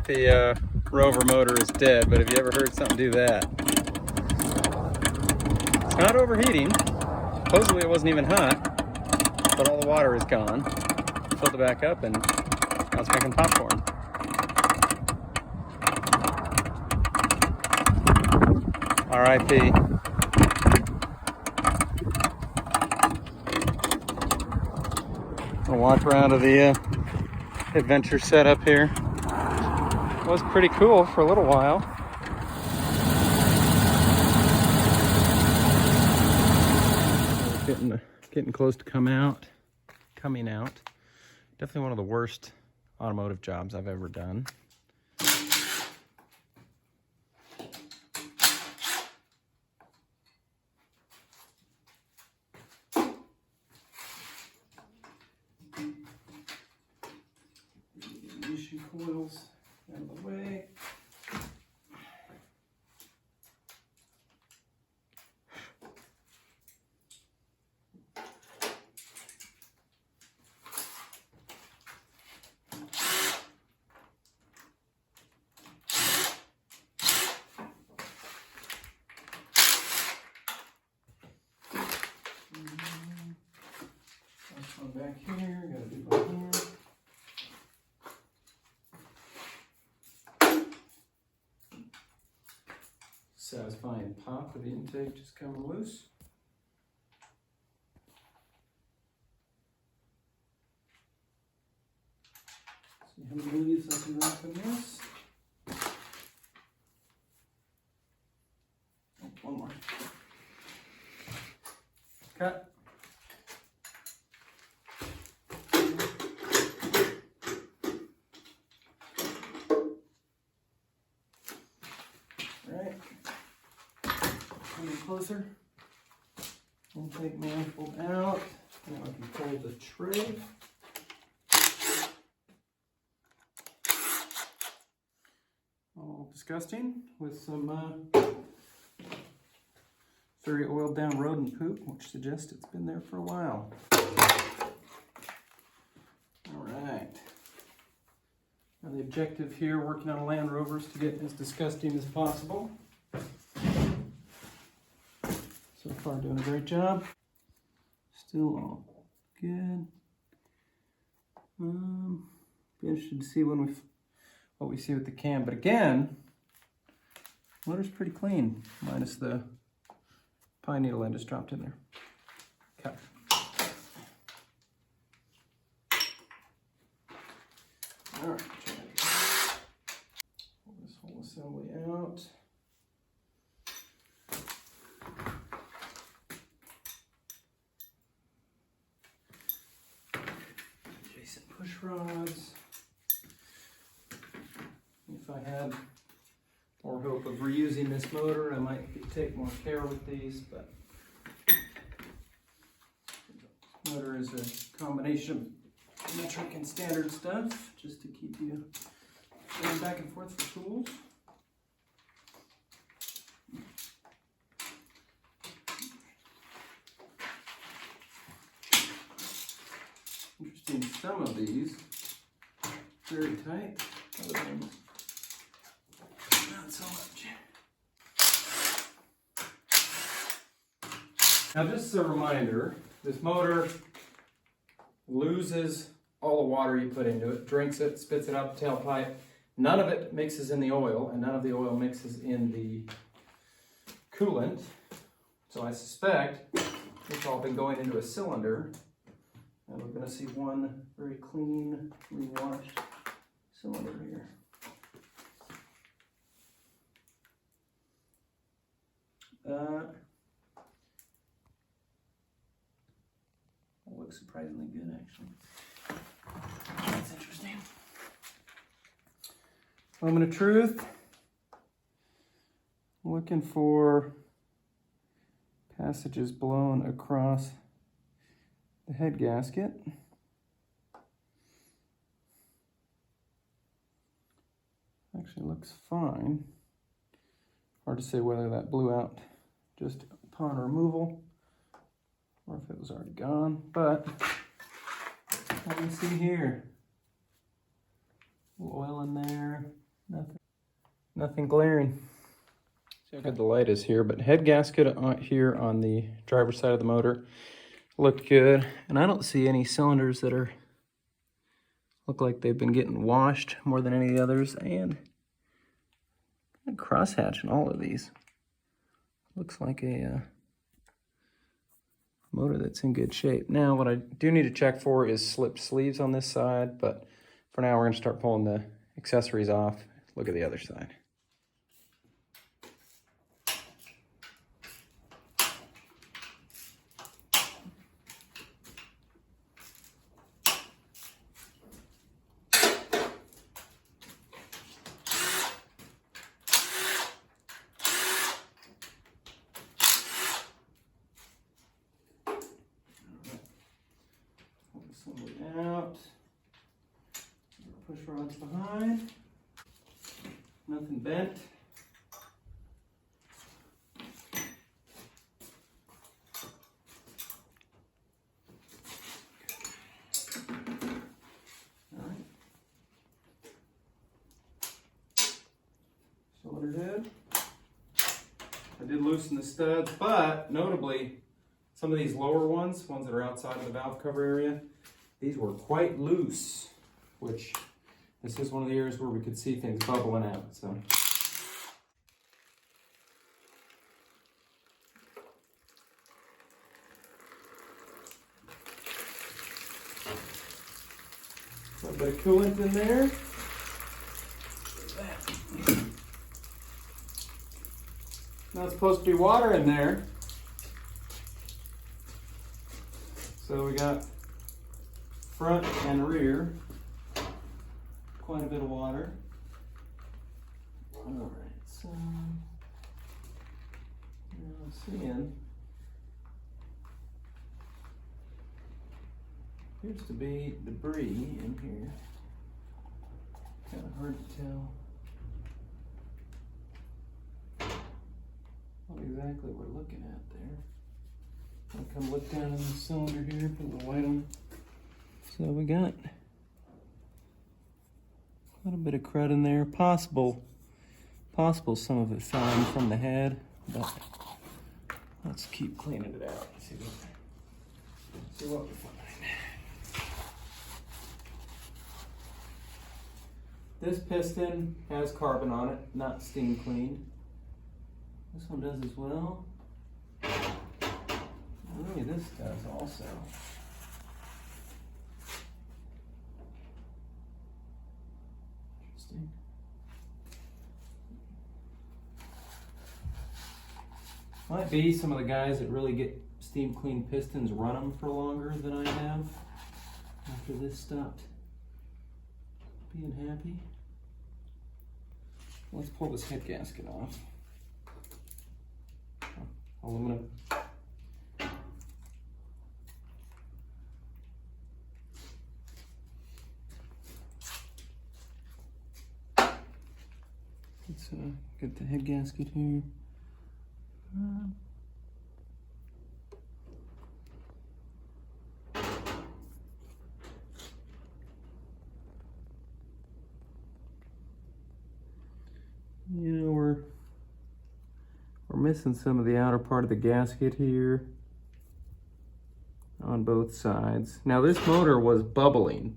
think the Rover motor is dead, but have you ever heard something do that? It's not overheating. Supposedly it wasn't even hot, but all the water is gone. Filled it back up and now it's making popcorn. R.I.P. I'll walk around to the adventure setup here. It was pretty cool for a little while. Getting close to coming out. Definitely one of the worst automotive jobs I've ever done. Ignition coils out of the way. This one back here, gotta do by hand. Satisfying pop of the intake just coming loose. See how many leaves I can wrap in this. Oh, one more. Cut. Alright. Coming closer. Intake manifold out. Now I can pull the tray. All disgusting with some very oiled down rodent poop, which suggests it's been there for a while. Alright. Now the objective here, working on a Land Rover, is to get as disgusting as possible. So far doing a great job. Still all good. Be interested to see what we see with the cam. But again, motor's pretty clean, minus the pine needle I just dropped in there. Okay. All right. Pull this whole assembly out. Adjacent push rods. If I had more hope of reusing this motor, I might take more care with these, but the motor is a combination of metric and standard stuff, just to keep you going back and forth for tools. Interesting, some of these very tight, other ones not so much. Now just as a reminder, this motor loses all the water you put into it, drinks it, spits it out the tailpipe. None of it mixes in the oil, and none of the oil mixes in the coolant. So I suspect it's all been going into a cylinder, and we're going to see one very clean, re-washed cylinder here. That looks surprisingly good, actually. That's interesting. Moment of truth. Looking for passages blown across the head gasket. Actually looks fine. Hard to say whether that blew out just upon removal or if it was already gone, but let me see here. A little oil in there. Nothing glaring. See how good the light is here, but head gasket here on the driver's side of the motor looked good. And I don't see any cylinders that look like they've been getting washed more than any of the others. And a crosshatch in all of these. Looks like a motor that's in good shape. Now, what I do need to check for is slipped sleeves on this side, but for now we're gonna start pulling the accessories off. Look at the other side. Assembly out. Push rods behind. Nothing bent. All right. Cylinder head. I did loosen the studs, but notably, some of these lower ones that are outside of the valve cover area, these were quite loose, which this is one of the areas where we could see things bubbling out. So. A little bit of coolant in there. Not supposed to be water in there. So we got front and rear, quite a bit of water. All right, so now I'm seeing appears to be debris in here. Kind of hard to tell what exactly we're looking at there. I'll come look down in the cylinder here, put the light on. So we got quite a bit of crud in there. Possible some of it fell in from the head, but let's keep cleaning it out. See what we find. This piston has carbon on it, not steam cleaned. This one does as well. Really, this does also. Interesting. Might be some of the guys that really get steam clean pistons run them for longer than I have after this stopped being happy. Let's pull this head gasket off. Aluminum. Let's get the head gasket here. You know, we're missing some of the outer part of the gasket here on both sides. Now this motor was bubbling.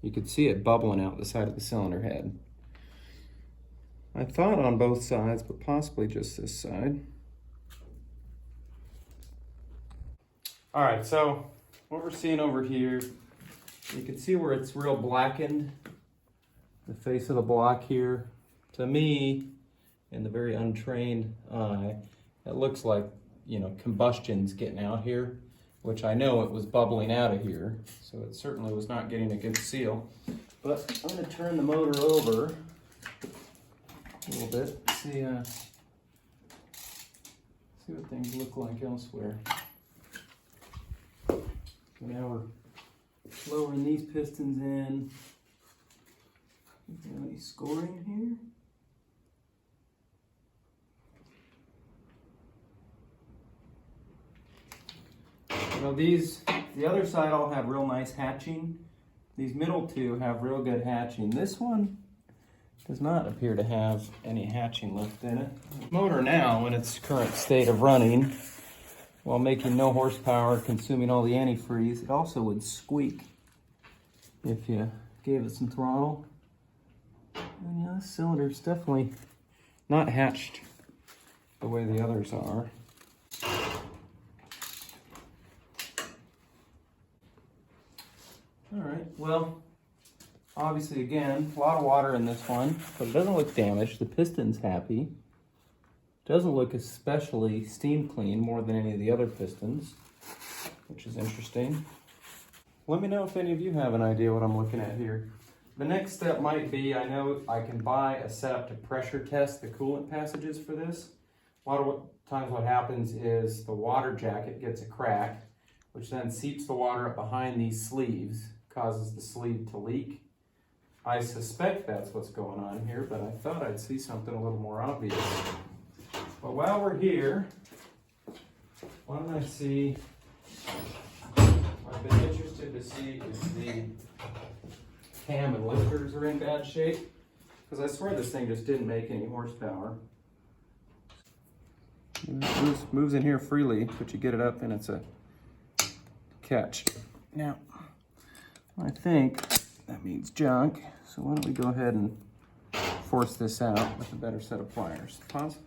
You could see it bubbling out the side of the cylinder head. I thought on both sides, but possibly just this side. All right, so what we're seeing over here, you can see where it's real blackened, the face of the block here. To me, in the very untrained eye, it looks like, you know, combustion's getting out here, which I know it was bubbling out of here, so it certainly was not getting a good seal. But I'm gonna turn the motor over a little bit, see what things look like elsewhere. So now we're lowering these pistons in. Is there any scoring here? So the other side all have real nice hatching. These middle two have real good hatching. This one does not appear to have any hatching lift in it. The motor now, in its current state of running, while making no horsepower, consuming all the antifreeze, it also would squeak if you gave it some throttle. And yeah, this cylinder's definitely not hatched the way the others are. All right, well, obviously again, a lot of water in this one, but it doesn't look damaged. The piston's happy. Doesn't look especially steam clean more than any of the other pistons, which is interesting. Let me know if any of you have an idea what I'm looking at here. The next step might be, I know I can buy a setup to pressure test the coolant passages for this. A lot of times what happens is the water jacket gets a crack, which then seeps the water up behind these sleeves, causes the sleeve to leak. I suspect that's what's going on here, but I thought I'd see something a little more obvious. But while we're here, why don't I see, I've been interested to see if the cam and lifters are in bad shape, because I swear this thing just didn't make any horsepower. It moves in here freely, but you get it up and it's a catch. Now, I think that means junk, so why don't we go ahead and force this out with a better set of pliers. Pause.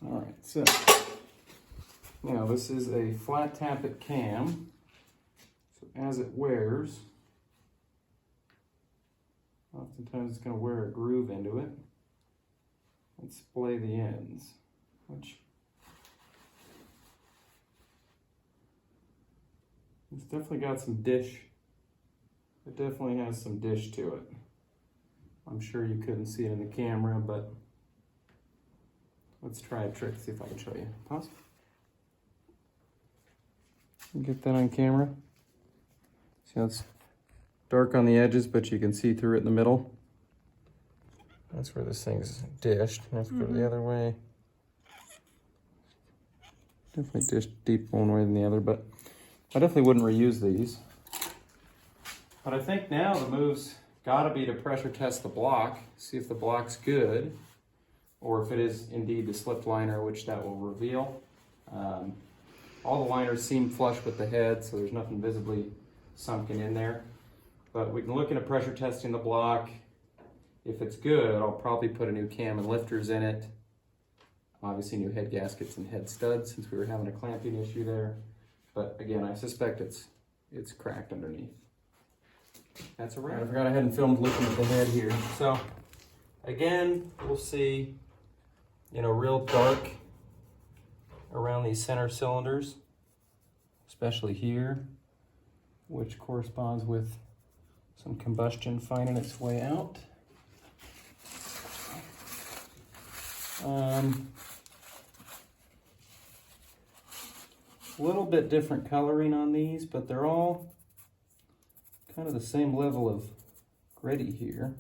All right, so now this is a flat tappet cam. So as it wears, oftentimes it's going to wear a groove into it and splay the ends, which it's definitely got some dish. It definitely has some dish to it. I'm sure you couldn't see it in the camera, but let's try a trick, see if I can show you. Pause. Get that on camera. See how it's dark on the edges, but you can see through it in the middle. That's where this thing's dished. Let's go the other way. Definitely dished deep one way than the other, but I definitely wouldn't reuse these. But I think now the move's gotta be to pressure test the block, see if the block's good, or if it is indeed the slip liner, which that will reveal. All the liners seem flush with the head, so there's nothing visibly sunken in there. But we can look into pressure testing the block. If it's good, I'll probably put a new cam and lifters in it. Obviously new head gaskets and head studs, since we were having a clamping issue there. But again, I suspect it's cracked underneath. That's a wrap. I forgot I hadn't filmed looking at the head here. So again, we'll see, real dark around these center cylinders, especially here, which corresponds with some combustion finding its way out. A little bit different coloring on these, but they're all kind of the same level of gritty here.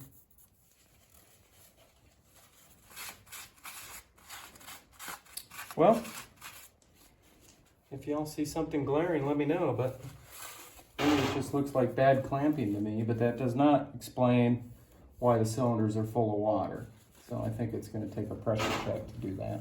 Well, if y'all see something glaring, let me know, but maybe it just looks like bad clamping to me, but that does not explain why the cylinders are full of water. So I think it's going to take a pressure check to do that.